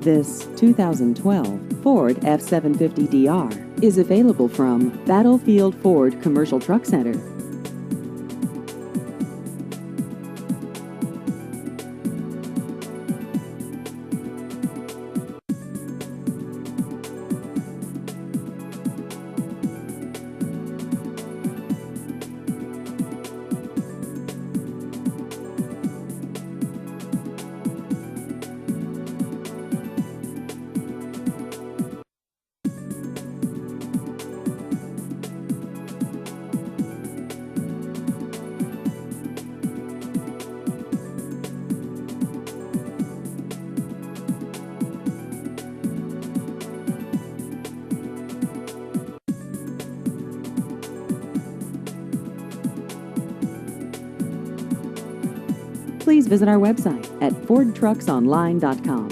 This 2012 Ford F750DR is available from Battlefield Ford Commercial Truck Center. Please visit our website at fordtrucksonline.com.